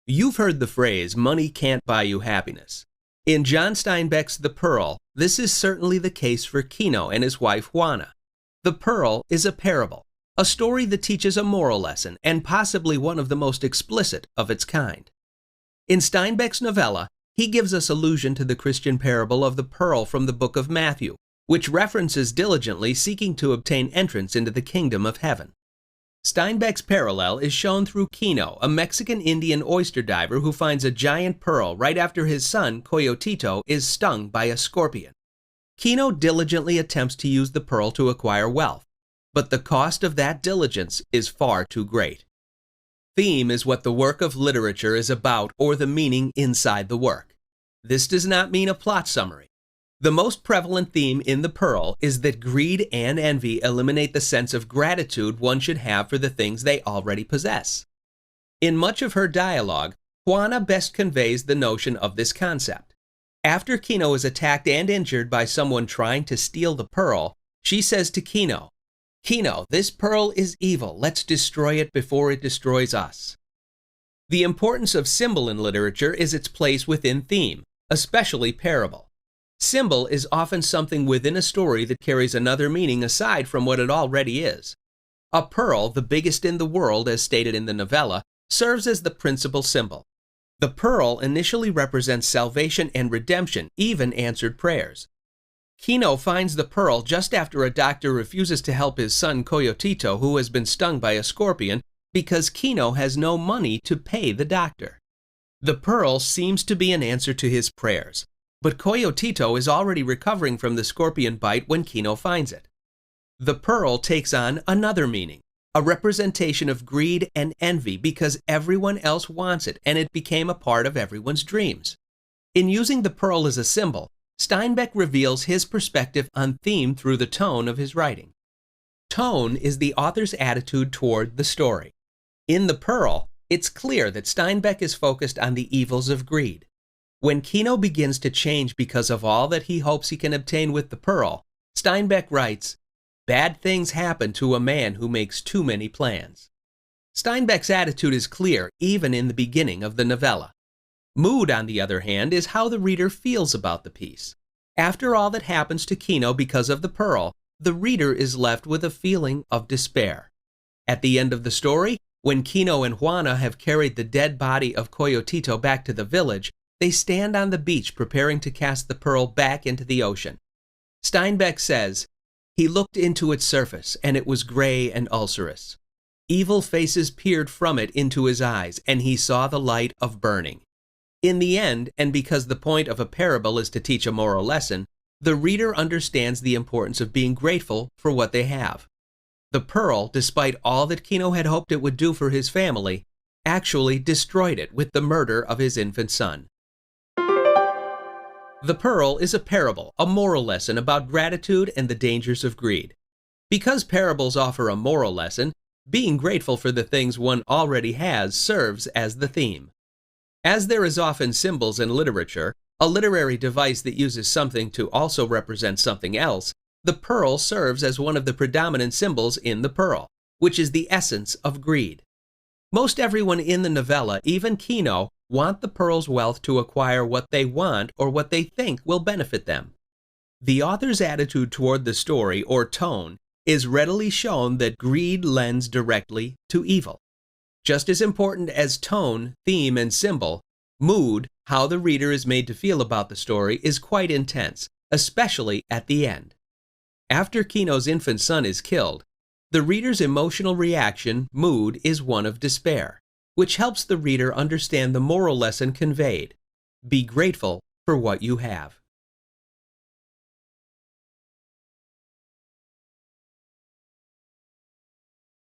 You've heard the phrase, money can't buy you happiness. In John Steinbeck's The Pearl, this is certainly the case for Kino and his wife Juana. The Pearl is a parable, a story that teaches a moral lesson and possibly one of the most explicit of its kind. In Steinbeck's novella, he gives us allusion to the Christian parable of the pearl from the book of Matthew, which references diligently seeking to obtain entrance into the kingdom of heaven. Steinbeck's parallel is shown through Kino, a Mexican Indian oyster diver who finds a giant pearl right after his son, Coyotito, is stung by a scorpion. Kino diligently attempts to use the pearl to acquire wealth, but the cost of that diligence is far too great. Theme is what the work of literature is about, or the meaning inside the work. This does not mean a plot summary. The most prevalent theme in The Pearl is that greed and envy eliminate the sense of gratitude one should have for the things they already possess. In much of her dialogue, Juana best conveys the notion of this concept. After Kino is attacked and injured by someone trying to steal the pearl, she says to Kino, "Kino, this pearl is evil. Let's destroy it before it destroys us." The importance of symbol in literature is its place within theme, especially parable. Symbol is often something within a story that carries another meaning aside from what it already is. A pearl, the biggest in the world as stated in the novella, serves as the principal symbol. The pearl initially represents salvation and redemption, even answered prayers. Kino finds the pearl just after a doctor refuses to help his son Coyotito, who has been stung by a scorpion, because Kino has no money to pay the doctor. The pearl seems to be an answer to his prayers. But Coyotito is already recovering from the scorpion bite when Kino finds it. The pearl takes on another meaning, a representation of greed and envy because everyone else wants it and it became a part of everyone's dreams. In using the pearl as a symbol, Steinbeck reveals his perspective on theme through the tone of his writing. Tone is the author's attitude toward the story. In The Pearl, it's clear that Steinbeck is focused on the evils of greed. When Kino begins to change because of all that he hopes he can obtain with the pearl, Steinbeck writes, "Bad things happen to a man who makes too many plans." Steinbeck's attitude is clear even in the beginning of the novella. Mood, on the other hand, is how the reader feels about the piece. After all that happens to Kino because of the pearl, the reader is left with a feeling of despair. At the end of the story, when Kino and Juana have carried the dead body of Coyotito back to the village, they stand on the beach preparing to cast the pearl back into the ocean. Steinbeck says, "He looked into its surface, and it was gray and ulcerous. Evil faces peered from it into his eyes, and he saw the light of burning." In the end, and because the point of a parable is to teach a moral lesson, the reader understands the importance of being grateful for what they have. The pearl, despite all that Kino had hoped it would do for his family, actually destroyed it with the murder of his infant son. The Pearl is a parable, a moral lesson about gratitude and the dangers of greed. Because parables offer a moral lesson, being grateful for the things one already has serves as the theme. As there is often symbols in literature, a literary device that uses something to also represent something else, the pearl serves as one of the predominant symbols in The Pearl, which is the essence of greed. Most everyone in the novella, even Kino, want the pearl's wealth to acquire what they want or what they think will benefit them. The author's attitude toward the story, or tone, is readily shown that greed lends directly to evil. Just as important as tone, theme, and symbol, mood, how the reader is made to feel about the story, is quite intense, especially at the end. After Kino's infant son is killed, the reader's emotional reaction, mood, is one of despair, which helps the reader understand the moral lesson conveyed. Be grateful for what you have.